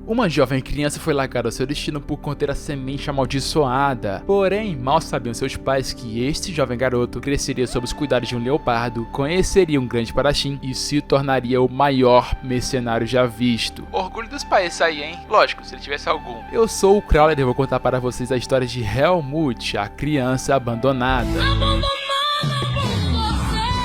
Uma jovem criança foi largada ao seu destino por conter a semente amaldiçoada. Porém, mal sabiam seus pais que este jovem garoto cresceria sob os cuidados de um leopardo, conheceria um grande Parashim e se tornaria o maior mercenário já visto. Orgulho dos pais isso aí, hein? Lógico, se ele tivesse algum. Eu sou o Crawler e vou contar para vocês a história de Helmut, a criança abandonada.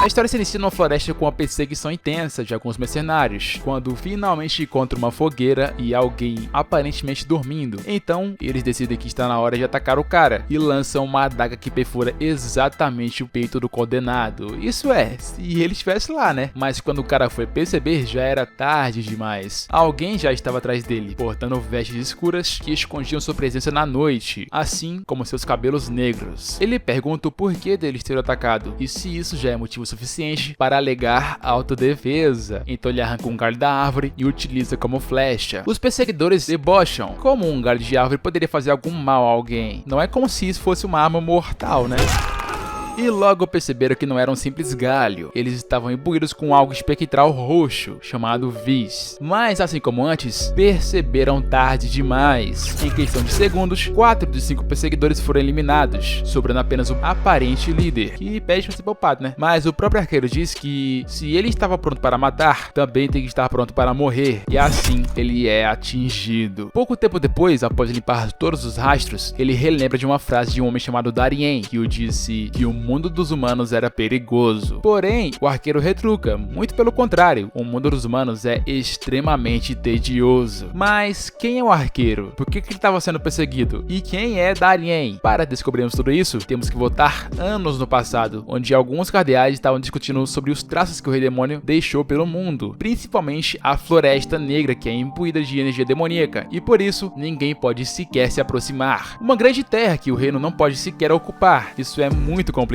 A história se inicia numa floresta com uma perseguição intensa de alguns mercenários, quando finalmente encontram uma fogueira e alguém aparentemente dormindo. Então, eles decidem que está na hora de atacar o cara e lançam uma adaga que perfura exatamente o peito do condenado. Isso é, se ele estivesse lá, né? Mas quando o cara foi perceber, já era tarde demais. Alguém já estava atrás dele, portando vestes escuras que escondiam sua presença na noite, assim como seus cabelos negros. Ele pergunta o porquê deles terem atacado e se isso já é motivo suficiente para alegar autodefesa. Então ele arranca um galho da árvore e utiliza como flecha. Os perseguidores debocham. Como um galho de árvore poderia fazer algum mal a alguém? Não é como se isso fosse uma arma mortal, né? E logo perceberam que não era um simples galho, eles estavam imbuídos com algo espectral roxo, chamado Vis. Mas assim como antes, perceberam tarde demais. Em questão de segundos, 4 dos 5 perseguidores foram eliminados, sobrando apenas o aparente líder, que pede pra ser poupado, né? Mas o próprio arqueiro diz que se ele estava pronto para matar, também tem que estar pronto para morrer, e assim ele é atingido. Pouco tempo depois, após limpar todos os rastros, ele relembra de uma frase de um homem chamado Darien, que o disse que o mundo dos humanos era perigoso. Porém, o arqueiro retruca, muito pelo contrário, o mundo dos humanos é extremamente tedioso. Mas quem é o arqueiro? Por que ele estava sendo perseguido? E quem é Darien? Para descobrirmos tudo isso, temos que voltar anos no passado, onde alguns cardeais estavam discutindo sobre os traços que o rei demônio deixou pelo mundo, principalmente a Floresta Negra, que é imbuída de energia demoníaca, e por isso ninguém pode sequer se aproximar. Uma grande terra que o reino não pode sequer ocupar. Isso é muito complicado.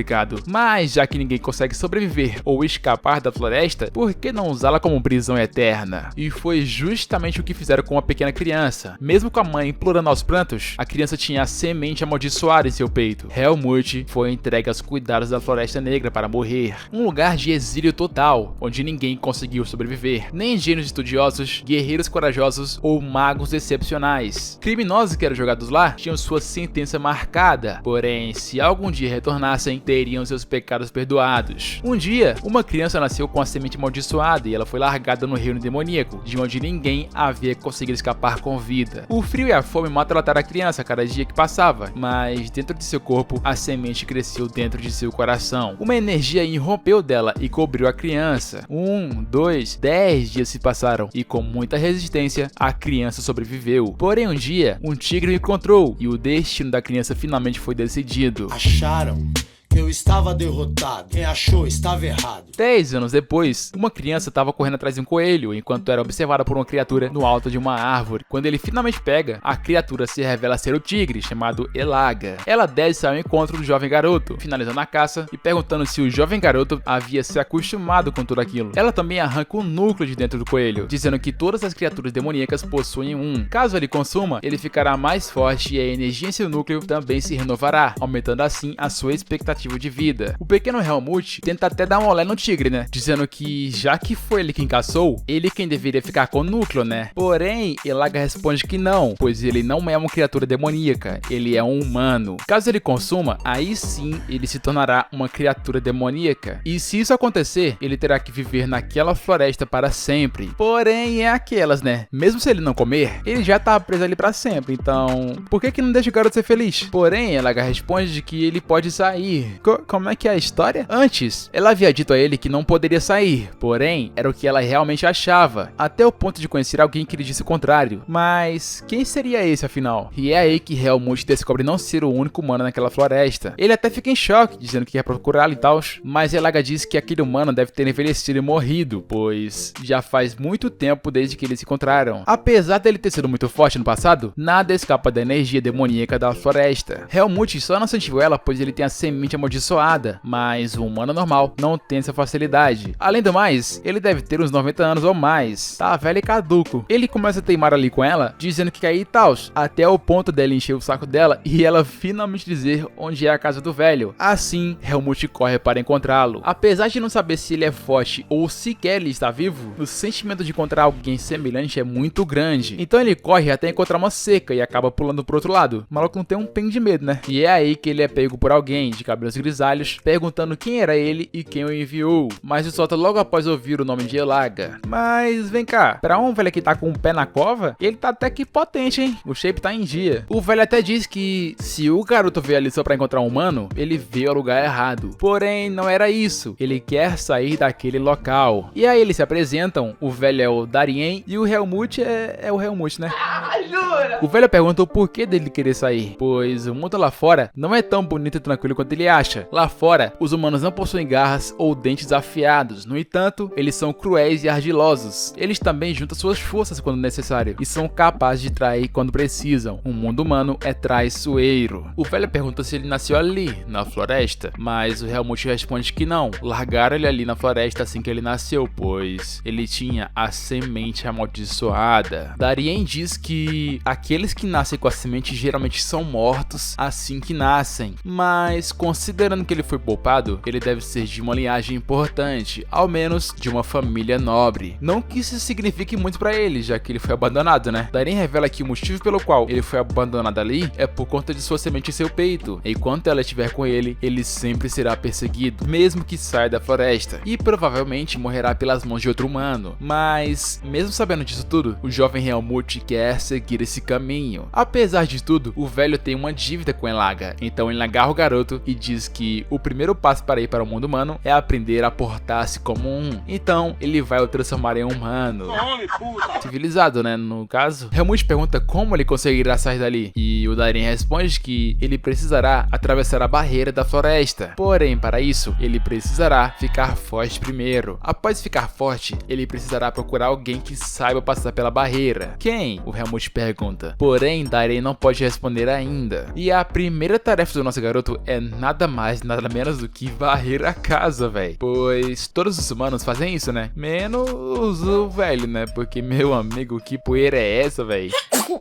Mas já que ninguém consegue sobreviver ou escapar da floresta, por que não usá-la como prisão eterna? E foi justamente o que fizeram com uma pequena criança. Mesmo com a mãe implorando aos prantos, a criança tinha a semente amaldiçoada em seu peito. Helmut foi entregue aos cuidados da Floresta Negra para morrer. Um lugar de exílio total, onde ninguém conseguiu sobreviver. Nem gênios estudiosos, guerreiros corajosos ou magos excepcionais. Criminosos que eram jogados lá tinham sua sentença marcada. Porém, se algum dia retornassem, teriam seus pecados perdoados. Um dia, uma criança nasceu com a semente amaldiçoada e ela foi largada no reino demoníaco, de onde ninguém havia conseguido escapar com vida. O frio e a fome mataram a criança a cada dia que passava, mas dentro de seu corpo, a semente cresceu dentro de seu coração. Uma energia irrompeu dela e cobriu a criança. 1, 2, 10 dias se passaram e com muita resistência, a criança sobreviveu. Porém, um dia, um tigre o encontrou e o destino da criança finalmente foi decidido. Acharam que eu estava derrotado. Quem achou estava errado. 10 anos depois, uma criança estava correndo atrás de um coelho enquanto era observada por uma criatura no alto de uma árvore. Quando ele finalmente pega, a criatura se revela ser o tigre, chamado Elaga. Ela desce ao encontro do jovem garoto, finalizando a caça e perguntando se o jovem garoto havia se acostumado com tudo aquilo. Ela também arranca o núcleo de dentro do coelho, dizendo que todas as criaturas demoníacas possuem um. Caso ele consuma, ele ficará mais forte e a energia em seu núcleo também se renovará, aumentando assim a sua expectativa de vida. O pequeno Helmut tenta até dar um olé no tigre, né? Dizendo que já que foi ele quem caçou, ele quem deveria ficar com o núcleo, né? Porém, Elaga responde que não, pois ele não é uma criatura demoníaca, ele é um humano. Caso ele consuma, aí sim ele se tornará uma criatura demoníaca. E se isso acontecer, ele terá que viver naquela floresta para sempre. Porém, é aquelas, né? Mesmo se ele não comer, ele já tá preso ali para sempre. Então, por que não deixa o garoto ser feliz? Porém, Elaga responde de que ele pode sair. Como é que é a história? Antes, ela havia dito a ele que não poderia sair, porém, era o que ela realmente achava, até o ponto de conhecer alguém que lhe disse o contrário. Mas quem seria esse afinal? E é aí que Helmut descobre não ser o único humano naquela floresta. Ele até fica em choque, dizendo que quer procurá-lo e tal, mas Elaga diz que aquele humano deve ter envelhecido e morrido, pois já faz muito tempo desde que eles se encontraram. Apesar dele ter sido muito forte no passado, nada escapa da energia demoníaca da floresta. Helmut só não sentiu ela, pois ele tem a semente semente amaldiçoada, mas um humano normal não tem essa facilidade. Além do mais, ele deve ter uns 90 anos ou mais, tá velho e caduco. Ele começa a teimar ali com ela, dizendo que quer ir e tal, até o ponto dele encher o saco dela e ela finalmente dizer onde é a casa do velho. Assim, Helmut corre para encontrá-lo. Apesar de não saber se ele é forte ou sequer ele está vivo, o sentimento de encontrar alguém semelhante é muito grande. Então ele corre até encontrar uma seca e acaba pulando pro outro lado. O maluco não tem um pingo de medo, né? E é aí que ele é pego por alguém de cabelos grisalhos, perguntando quem era ele e quem o enviou. Mas o solta logo após ouvir o nome de Elaga. Mas vem cá, pra um velho que tá com o pé na cova, ele tá até que potente, hein? O shape tá em dia. O velho até diz que se o garoto veio ali só pra encontrar um humano, ele veio ao lugar errado. Porém, não era isso. Ele quer sair daquele local. E aí eles se apresentam. O velho é o Darien e o Helmut é o Helmut, né? Jura? O velho pergunta o porquê dele querer sair, pois o mundo lá fora não é tão bonito e tranquilo quanto ele acha. Lá fora, os humanos não possuem garras ou dentes afiados. No entanto, eles são cruéis e argilosos. Eles também juntam suas forças quando necessário e são capazes de trair quando precisam. O mundo humano é traiçoeiro. O velho pergunta se ele nasceu ali, na floresta, mas o Helmut responde que não. Largaram ele ali na floresta assim que ele nasceu, pois ele tinha a semente amaldiçoada. Darien diz que aqueles que nascem com a semente geralmente são mortos assim que nascem, mas considerando que ele foi poupado, ele deve ser de uma linhagem importante, ao menos de uma família nobre. Não que isso signifique muito pra ele, já que ele foi abandonado, né? Darien revela que o motivo pelo qual ele foi abandonado ali é por conta de sua semente em seu peito. Enquanto ela estiver com ele, ele sempre será perseguido, mesmo que saia da floresta, e provavelmente morrerá pelas mãos de outro humano. Mas, mesmo sabendo disso tudo, o jovem Helmut quer seguir esse caminho. Apesar de tudo, o velho tem uma dívida com Elaga, então ele agarra o garoto e diz que o primeiro passo para ir para o mundo humano é aprender a portar-se como um. Então, ele vai o transformar em um humano. Civilizado, né, no caso. Helmut pergunta como ele conseguirá sair dali, e o Darien responde que ele precisará atravessar a barreira da floresta. Porém, para isso, ele precisará ficar forte primeiro. Após ficar forte, ele precisará procurar alguém que saiba passar pela barreira. Quem? O Helmut pergunta. Porém, Darien não pode responder ainda. E a primeira tarefa do nosso garoto é nada mais, nada menos do que varrer a casa, velho. Pois todos os humanos fazem isso, né? Menos o velho, né? Porque, meu amigo, que poeira é essa, velho?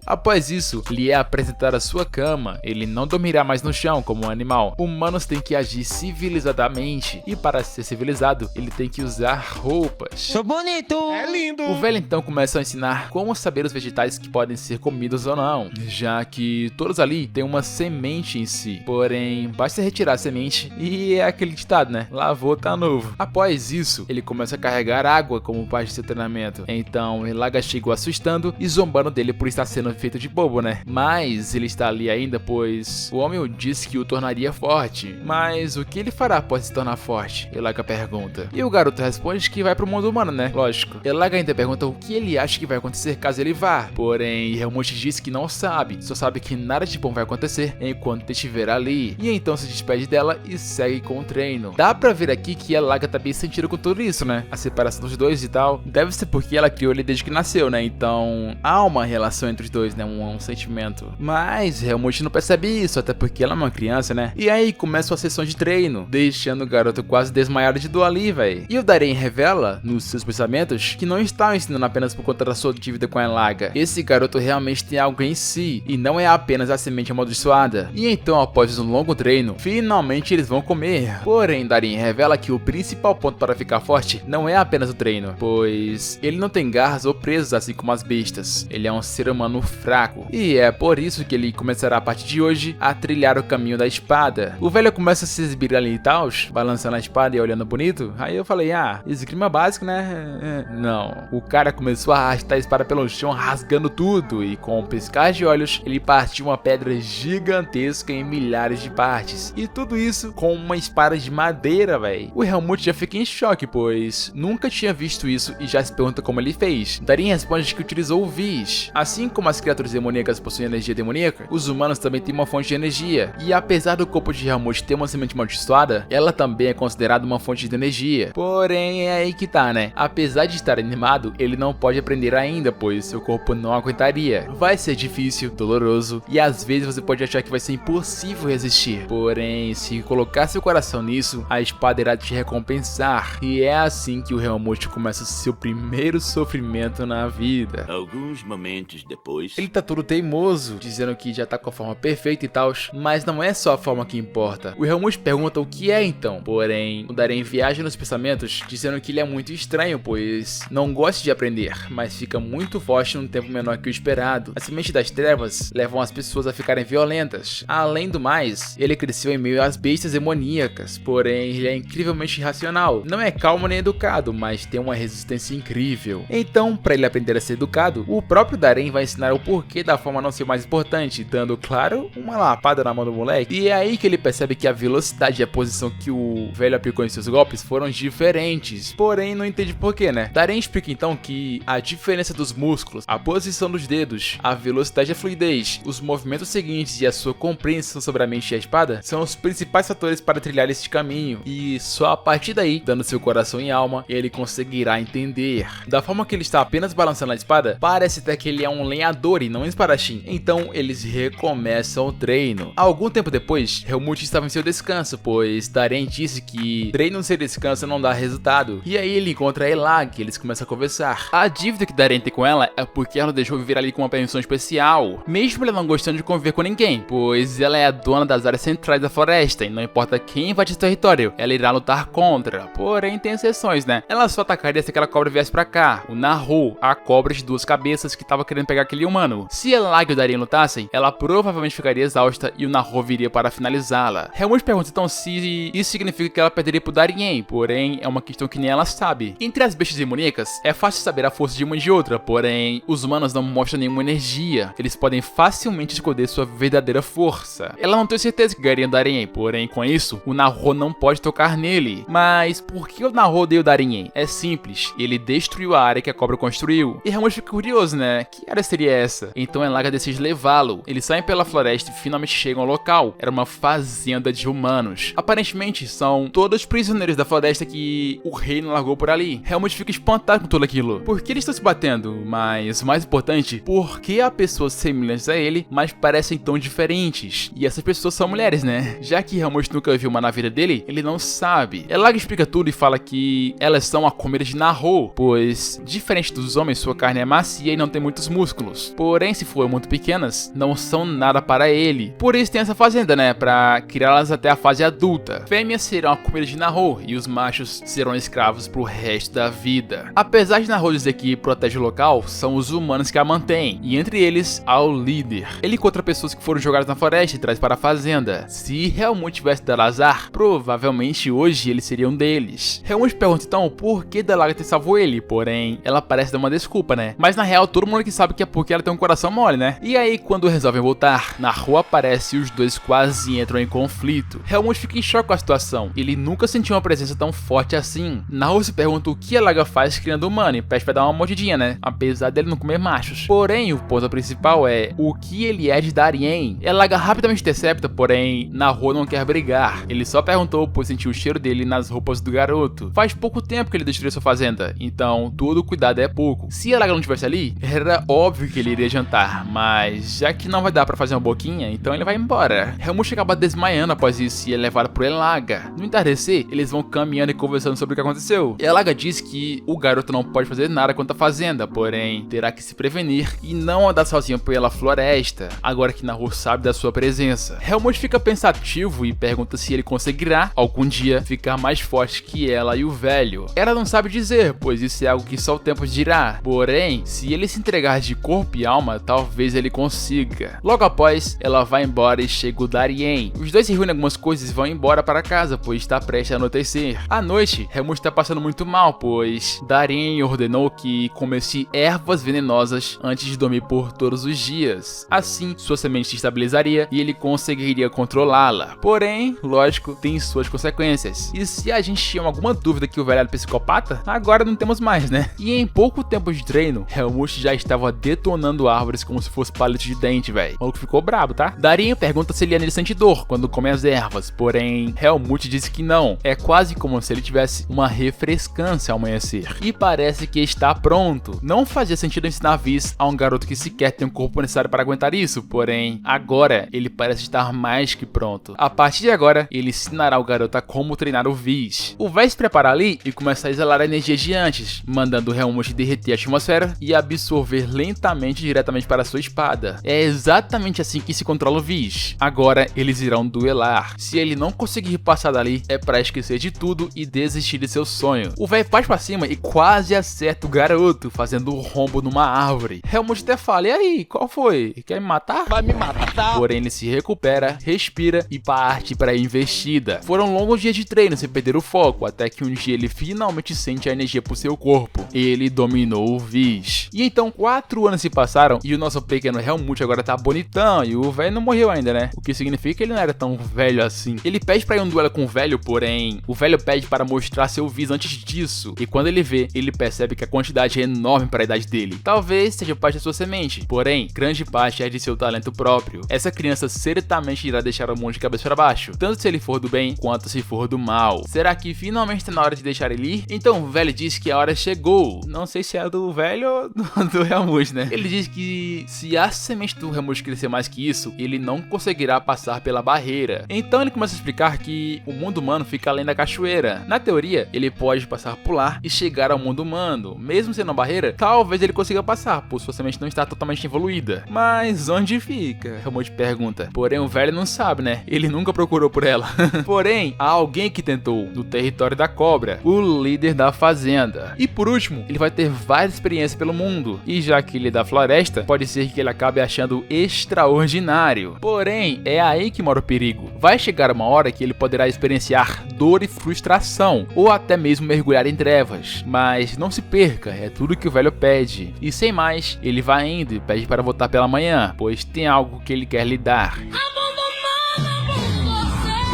Após isso, lhe é apresentar a sua cama. Ele não dormirá mais no chão como um animal. Humanos têm que agir civilizadamente. E para ser civilizado, ele tem que usar roupas. Sou bonito! É lindo! O velho então começa a ensinar como saber os vegetais que podem ser comidos ou não, já que todos ali têm uma semente em si. Porém, basta retirar a semente e é aquele ditado, né? Lavou, tá novo. Após isso, ele começa a carregar água como parte de seu treinamento. Então, Elaga chega o assustando e zombando dele por estar sendo feito de bobo, né? Mas ele está ali ainda, pois o homem disse que o tornaria forte. Mas o que ele fará após se tornar forte? Elaga pergunta. E o garoto responde que vai pro mundo humano, né? Lógico. Elaga ainda pergunta o que ele acha que vai acontecer caso ele vá. Porém, Helmut diz que não sabe. Só sabe que nada de bom vai acontecer enquanto estiver ali. E então se despede dela e segue com o treino. Dá pra ver aqui que Elaga tá bem sentido com tudo isso, né? A separação dos dois e tal. Deve ser porque ela criou ele desde que nasceu, né? Então há uma relação entre os dois, né? Um sentimento. Mas Helmut não percebe isso, até porque ela é uma criança, né? E aí começa a sessão de treino, deixando o garoto quase desmaiado de dor ali, velho. E o Darien revela, nos seus pensamentos, que não está ensinando apenas por conta da sua dívida com a Elaga. Esse garoto realmente tem algo em si, e não é apenas a semente amaldiçoada. E então, após um longo treino, finalmente eles vão comer. Porém, Darien revela que o principal ponto para ficar forte não é apenas o treino, pois ele não tem garras ou presas assim como as bestas. Ele é um ser humano fraco, e é por isso que ele começará a partir de hoje a trilhar o caminho da espada. O velho começa a se exibir ali e tal, balançando a espada e olhando bonito. Aí eu falei, esgrima básico, né? Não. O cara começou a arrastar a espada pelo chão, rasgando tudo, e com um piscar de olhos, ele partiu uma pedra gigantesca em milhares de partes. E tudo isso com uma espada de madeira, velho. O Helmut já fica em choque, pois nunca tinha visto isso e já se pergunta como ele fez. Darien responde que utilizou o Vis. Assim como as criaturas demoníacas possuem energia demoníaca, demoníaca. Os humanos também têm uma fonte de energia, e apesar do corpo de Helmut ter uma semente amaldiçoada, ela também é considerada uma fonte de energia. Porém, é aí que tá, né? Apesar de estar animado, ele não pode aprender ainda, pois seu corpo não aguentaria. Vai ser difícil, doloroso, e às vezes você pode achar que vai ser impossível resistir. Porém, se colocar seu coração nisso, a espada irá te recompensar. E é assim que o Helmut começa seu primeiro sofrimento na vida. Alguns momentos depois... Ele tá todo teimoso, dizendo que já tá com a forma perfeita e tal, mas não é só a forma que importa. O Helmut pergunta o que é então, porém, o Darien viaja nos pensamentos, dizendo que ele é muito estranho, pois não gosta de aprender, mas fica muito forte num tempo menor que o esperado. As sementes das trevas levam as pessoas a ficarem violentas. Além do mais, ele cresceu em meio às bestas demoníacas, porém ele é incrivelmente irracional. Não é calmo nem educado, mas tem uma resistência incrível. Então, para ele aprender a ser educado, o próprio Darien vai ensinar o porquê da forma não ser mais importante, dando, claro, uma lapada na mão do moleque. E é aí que ele percebe que a velocidade e a posição que o velho aplicou em seus golpes foram diferentes, porém não entende porquê, né? Darien explica então que a diferença dos músculos, a posição dos dedos, a velocidade e a fluidez, os movimentos seguintes e a sua compreensão sobre a mente e a espada são os principais fatores para trilhar este caminho, e só a partir daí, dando seu coração e alma, ele conseguirá entender. Da forma que ele está apenas balançando a espada, parece até que ele é um lenhador e não um espadachim. Então eles recomeçam o treino. Algum tempo depois, Helmut estava em seu descanso, pois Darien disse que treino sem descanso não dá resultado. E aí ele encontra a Elag, eles começam a conversar. A dívida que Darien tem com ela é porque ela deixou viver ali com uma permissão especial, mesmo ela não gostando de conviver com ninguém, pois ela é a dona das áreas centrais da floresta e não importa quem invade seu território, ela irá lutar contra. Porém tem exceções, né? Ela só atacaria se aquela cobra viesse pra cá, o Nahu, a cobra de duas cabeças que tava querendo pegar aquele humano. Se Elag e o Darien lutassem, ela provavelmente ficaria exausta e o Nahu viria para finalizá-la. Helmut pergunta então se isso significa que ela perderia pro Darien, porém é uma questão que nem ela sabe. Entre as bestas demoníacas, é fácil saber a força de uma e de outra, porém os humanos não mostram nenhuma energia. Eles podem facilmente esconder sua verdadeira força. Ela não tem certeza que ganharia o Darien, porém com isso, o Nahu não pode tocar nele. Mas por que o Nahu odeia o Darien? É simples, ele destruiu a área que a cobra construiu. E Helmut fica curioso, né? Que área seria essa? Então Elag decide levá-lo. Eles saem pela floresta e finalmente chegam ao local. Era uma fazenda de humanos. Aparentemente são todos prisioneiros da floresta que o reino largou por ali. Helmut fica espantado com tudo aquilo. Por que eles estão se batendo? Mas o mais importante, por que há pessoas semelhantes a ele, mas parecem tão diferentes? E essas pessoas são mulheres, né? Já que Helmut nunca viu uma na vida dele, ele não sabe. Elag explica tudo e fala que elas são a comida de Nahu, pois, diferente dos homens, sua carne é macia e não tem muitos músculos. Porém, se forem muito pequenas, não são nada para ele. Por isso tem essa fazenda, né? Pra criá-las até a fase adulta. Fêmeas serão a comida de Nahu e os machos serão escravos pro resto da vida. Apesar de Nahu dizer que protege o local, são os humanos que a mantêm, e entre eles há o líder. Ele encontra pessoas que foram jogadas na floresta e traz para a fazenda. Se Helmut tivesse dado azar, provavelmente hoje ele seria um deles. Helmut pergunta então por que Elag salvou ele, porém ela parece dar uma desculpa, né? Mas na real todo mundo que sabe que é porque ela tem um coração mole, né? E aí quando resolvem voltar, na rua aparece e os dois quase entram em conflito. Helmut fica em choque com a situação, ele nunca sentiu uma presença tão forte assim. Nahu se pergunta o que Elag faz criando humano e pede pra dar uma mordidinha, né? Apesar dele não comer machos. Porém, o ponto principal é o que ele é de Darien. Elag rapidamente intercepta, porém Nahu não quer brigar. Ele só perguntou pois sentiu o cheiro dele nas roupas do garoto. Faz pouco tempo que ele destruiu sua fazenda, então todo cuidado é pouco. Se Elag não estivesse ali, era óbvio que ele iria jantar, mas já que não vai dar pra fazer uma boquinha, então ele vai embora. Helmut acaba desmaiando após isso e é levado por Elag. No entardecer, eles vão caminhando e conversando sobre o que aconteceu. Elag diz que o garoto não pode fazer nada contra a fazenda, porém terá que se prevenir e não andar sozinho pela floresta, agora que Nahu sabe da sua presença. Helmut fica pensativo e pergunta se ele conseguirá, algum dia, ficar mais forte que ela e o velho. Ela não sabe dizer, pois isso é algo que só o tempo dirá. Porém, se ele se entregar de corpo e alma, talvez ele consiga. Logo após, ela vai embora e chega o Darien. Os dois se reúnem algumas coisas e vão embora para casa, pois está prestes a anoitecer. À noite, Helmut está passando muito mal, pois Darien ordenou que comesse ervas venenosas antes de dormir por todos os dias. Assim, sua semente se estabilizaria e ele conseguiria controlá-la. Porém, lógico, tem suas consequências. E se a gente tinha alguma dúvida que o velho era psicopata, agora não temos mais, né? E em pouco tempo de treino, Helmut já estava detonando árvores como se fosse palito de dente. sente, velho. O maluco ficou brabo, tá? Darien pergunta se Lianelis sente dor quando come as ervas, porém Helmut disse que não. É quase como se ele tivesse uma refrescância ao amanhecer. E parece que está pronto. Não fazia sentido ensinar Viz a um garoto que sequer tem o corpo necessário para aguentar isso, porém agora ele parece estar mais que pronto. A partir de agora, ele ensinará o garoto a como treinar o Viz. O vai se preparar ali e começar a exalar a energia de antes, mandando o Helmut derreter a atmosfera e absorver lentamente diretamente para sua espada. É exatamente assim que se controla o Viz. Agora eles irão duelar. Se ele não conseguir passar dali, é pra esquecer de tudo e desistir de seu sonho. O velho parte pra cima e quase acerta o garoto, fazendo um rombo numa árvore. Helmut até fala: e aí, qual foi? Quer me matar? Vai me matar? Porém ele se recupera, respira e parte para a investida. Foram longos dias de treino sem perder o foco, até que um dia ele finalmente sente a energia por seu corpo. Ele dominou o Viz. E então 4 anos se passaram e o nosso pequeno Helmut agora tá bonitão e o velho não morreu ainda, né? O que significa que ele não era tão velho assim. Ele pede pra ir um duelo com o velho, porém o velho pede para mostrar seu Viz antes disso. E quando ele vê, ele percebe que a quantidade é enorme para a idade dele. Talvez seja parte da sua semente, porém grande parte é de seu talento próprio. Essa criança certamente irá deixar o mundo de cabeça para baixo, tanto se ele for do bem quanto se for do mal. Será que finalmente está na hora de deixar ele ir? Então o velho diz que a hora chegou. Não sei se é do velho ou do Helmut, né? Ele diz que se a semente do Helmut crescer mais que isso, ele não conseguirá passar pela barreira. Então ele começa a explicar que o mundo humano fica além da cachoeira. Na teoria, ele pode passar por lá e chegar ao mundo humano. Mesmo sendo uma barreira, talvez ele consiga passar, pois sua semente não está totalmente evoluída. Mas onde fica? Helmut pergunta. Porém o velho não sabe, né? Ele nunca procurou por ela. Porém, há alguém que tentou, no território da cobra, o líder da fazenda. E por último, ele vai ter várias experiências pelo mundo. E já que ele é da floresta, pode ser que ele acabe achando extraordinário. Porém, é aí que mora o perigo. Vai chegar uma hora que ele poderá experienciar dor e frustração, ou até mesmo mergulhar em trevas. Mas não se perca, é tudo que o velho pede. E sem mais, ele vai indo e pede para voltar pela manhã, pois tem algo que ele quer lhe dar.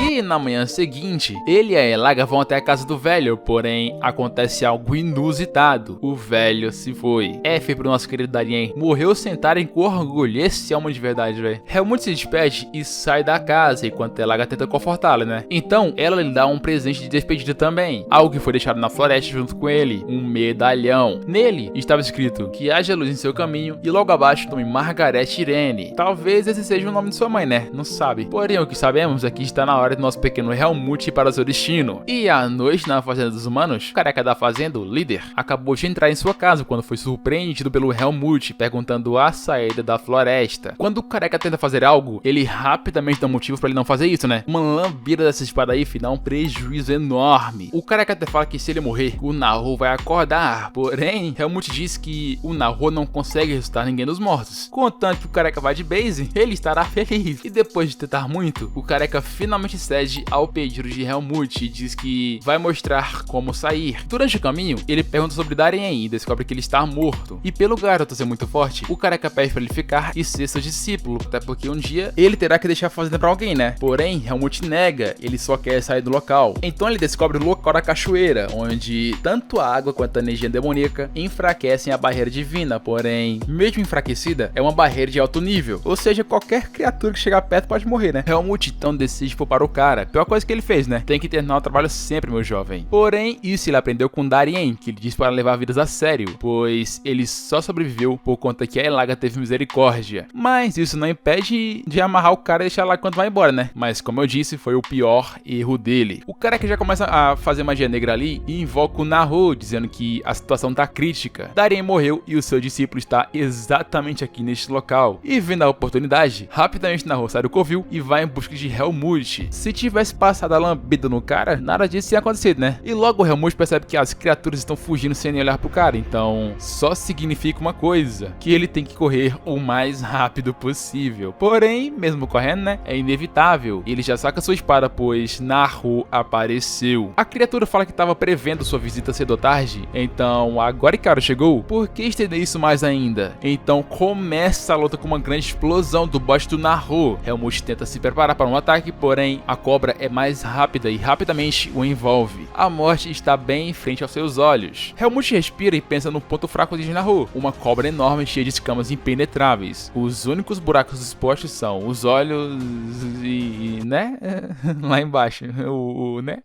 E na manhã seguinte, ele e a Elaga vão até a casa do velho, porém acontece algo inusitado. O velho se foi. F pro nosso querido Darien. Morreu sem estarem com orgulho. Esse é homem de verdade, velho. Helmut se despede e sai da casa, enquanto a Elaga tenta confortá-la, né? Então ela lhe dá um presente de despedida também. Algo que foi deixado na floresta junto com ele. Um medalhão. Nele estava escrito: que haja luz em seu caminho, e logo abaixo tome Margaret Irene. Talvez esse seja o nome de sua mãe, né? Não sabe. Porém o que sabemos é que está na hora do nosso pequeno Helmut para o seu destino. E à noite, na fazenda dos humanos, o careca da fazenda, o líder, acabou de entrar em sua casa quando foi surpreendido pelo Helmut, perguntando a saída da floresta. Quando o careca tenta fazer algo, ele rapidamente dá um motivo para ele não fazer isso, né? Uma lambida dessa espada aí dá um prejuízo enorme. O careca até fala que se ele morrer, o Naru vai acordar. Porém, Helmut diz que o Naru não consegue ressuscitar ninguém dos mortos. Contanto que o careca vai de base, ele estará feliz. E depois de tentar muito, o careca finalmente cede ao pedido de Helmut e diz que vai mostrar como sair. Durante o caminho, ele pergunta sobre Darien e descobre que ele está morto. E pelo garoto ser muito forte, o careca pede para ele ficar e ser seu discípulo, até porque um dia ele terá que deixar a fazenda para alguém, né? Porém, Helmut nega, ele só quer sair do local. Então ele descobre o local da cachoeira, onde tanto a água quanto a energia demoníaca enfraquecem a barreira divina, porém, mesmo enfraquecida, é uma barreira de alto nível, ou seja, qualquer criatura que chegar perto pode morrer, né? Helmut então decide poupar o cara. Pior coisa que ele fez, né? Tem que terminar o trabalho sempre, meu jovem. Porém, isso ele aprendeu com Darien, que ele disse para levar vidas a sério, pois ele só sobreviveu por conta que a Elaga teve misericórdia. Mas isso não impede de amarrar o cara e deixar lá quando vai embora, né? Mas como eu disse, foi o pior erro dele. O cara que já começa a fazer magia negra ali e invoca o Naru, dizendo que a situação tá crítica. Darien morreu e o seu discípulo está exatamente aqui neste local. E vendo a oportunidade, rapidamente Naru sai do covil e vai em busca de Helmut. Se tivesse passado a lambida no cara, nada disso ia acontecer, né? E logo o Helmut percebe que as criaturas estão fugindo sem nem olhar pro cara, então só significa uma coisa, que ele tem que correr o mais rápido possível. Porém, mesmo correndo, né, é inevitável. Ele já saca sua espada, pois Naru apareceu. A criatura fala que estava prevendo sua visita cedo ou tarde, então agora que a hora chegou, por que estender isso mais ainda? Então começa a luta com uma grande explosão do boss do Naru. Helmut tenta se preparar para um ataque, porém a cobra é mais rápida e rapidamente o envolve. A morte está bem em frente aos seus olhos. Helmut respira e pensa no ponto fraco de Naru, uma cobra enorme cheia de escamas impenetráveis. Os únicos buracos expostos são os olhos e né? Lá embaixo, né?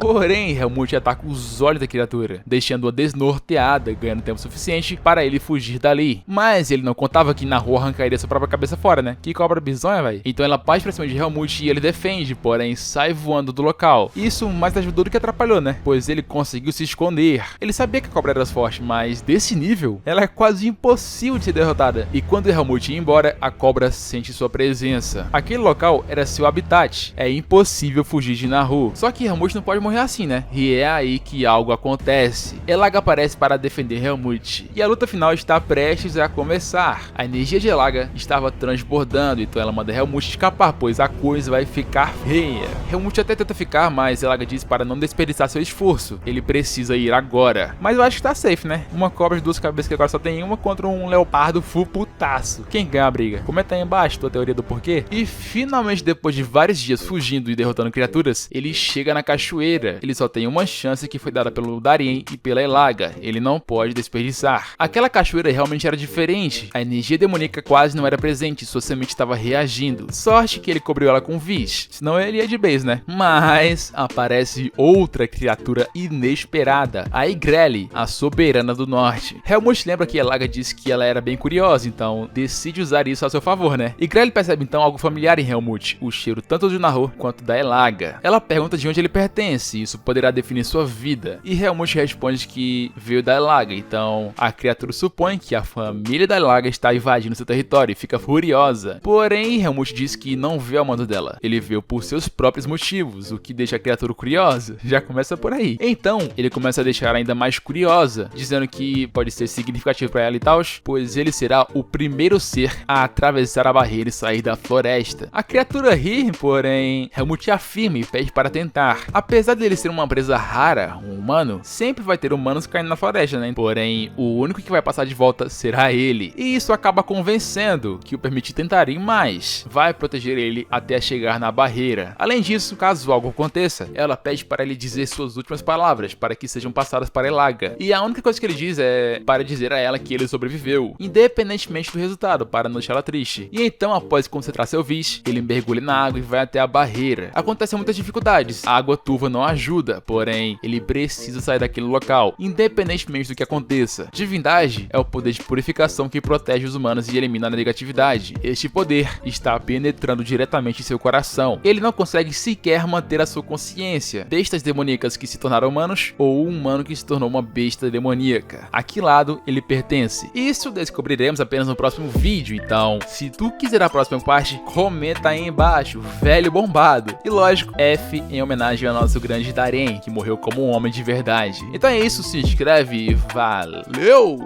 Porém, Helmut ataca os olhos da criatura, deixando-a desnorteada, ganhando tempo suficiente para ele fugir dali. Mas ele não contava que Naru arrancaria sua própria cabeça fora, né? Que cobra bizonha, velho. Então ela parte pra cima de Helmut e ele defende, porém sai voando do local. Isso mais ajudou do que atrapalhou, né? Pois ele conseguiu se esconder. Ele sabia que a cobra era forte, mas desse nível, ela é quase impossível de ser derrotada. E quando Helmut ia embora, a cobra sente sua presença. Aquele local era seu habitat. É impossível fugir de Naru. Só que Helmut não pode morrer assim, né? E é aí que algo acontece. Elaga aparece para defender Helmut. E a luta final está prestes a começar. A energia de Elaga estava transbordando, então ela manda Helmut escapar, pois a coisa vai ficar feia. Helmut até tenta ficar, mas Elaga diz para não desperdiçar seu esforço. Ele precisa ir agora. Mas eu acho que tá safe, né? Uma cobra de duas cabeças que agora só tem uma contra um leopardo full putaço. Quem ganha a briga? Comenta aí embaixo tua teoria do porquê. E finalmente, depois de vários dias fugindo e derrotando criaturas, ele chega na cachoeira. Ele só tem uma chance que foi dada pelo Darien e pela Elaga. Ele não pode desperdiçar. Aquela cachoeira realmente era diferente. A energia demoníaca quase não era presente. Sua semente estava reagindo. Sorte que ele cobriu ela com vis. Senão ele ia de base, né? Mas aparece outra criatura inesperada. A Igrele, a soberana do norte. Helmut lembra que Elaga disse que ela era bem curiosa, então decide usar isso a seu favor, né? Igrele percebe então algo familiar em Helmut. O cheiro tanto de Naru quanto da Elaga. Ela pergunta de onde ele pertence. Isso poderá definir sua vida. E Helmut responde que veio da Elaga, então a criatura supõe que a família da Elaga está invadindo seu território e fica furiosa. Porém, Helmut diz que não veio ao mando dela. Ele veio por seus próprios motivos, o que deixa a criatura curiosa. Já começa por aí. Então, ele começa a deixar ainda mais curiosa, dizendo que pode ser significativo para ela e tal, pois ele será o primeiro ser a atravessar a barreira e sair da floresta. A criatura ri, porém, Helmut afirma e pede para tentar. Apesar dele ser uma presa rara, um humano, sempre vai ter humanos caindo na floresta, né? Porém, o único que vai passar de volta será ele. E isso acaba convencendo, que o permite tentar ir mais. Vai proteger ele até chegar na barreira. Além disso, caso algo aconteça, ela pede para ele dizer suas últimas palavras, para que sejam passadas para Elaga. E a única coisa que ele diz é para dizer a ela que ele sobreviveu, independentemente do resultado, para não deixar ela triste. E então, após concentrar seu vis, ele mergulha na água e vai até a barreira. Acontecem muitas dificuldades. A água turva não ajuda, porém, ele precisa sair daquele local, independentemente do que aconteça. Divindade é o poder de purificação que protege os humanos e elimina a negatividade. Este poder está penetrando diretamente em seu coração. Ele não consegue sequer manter a sua consciência. Bestas demoníacas que se tornaram humanos, ou um humano que se tornou uma besta demoníaca. A que lado ele pertence? Isso descobriremos apenas no próximo vídeo, então, se tu quiser a próxima parte, comenta aí embaixo, velho bombado. E lógico, F em homenagem ao nosso grande Darien, que morreu como um homem de verdade. Então é isso, se inscreve e valeu!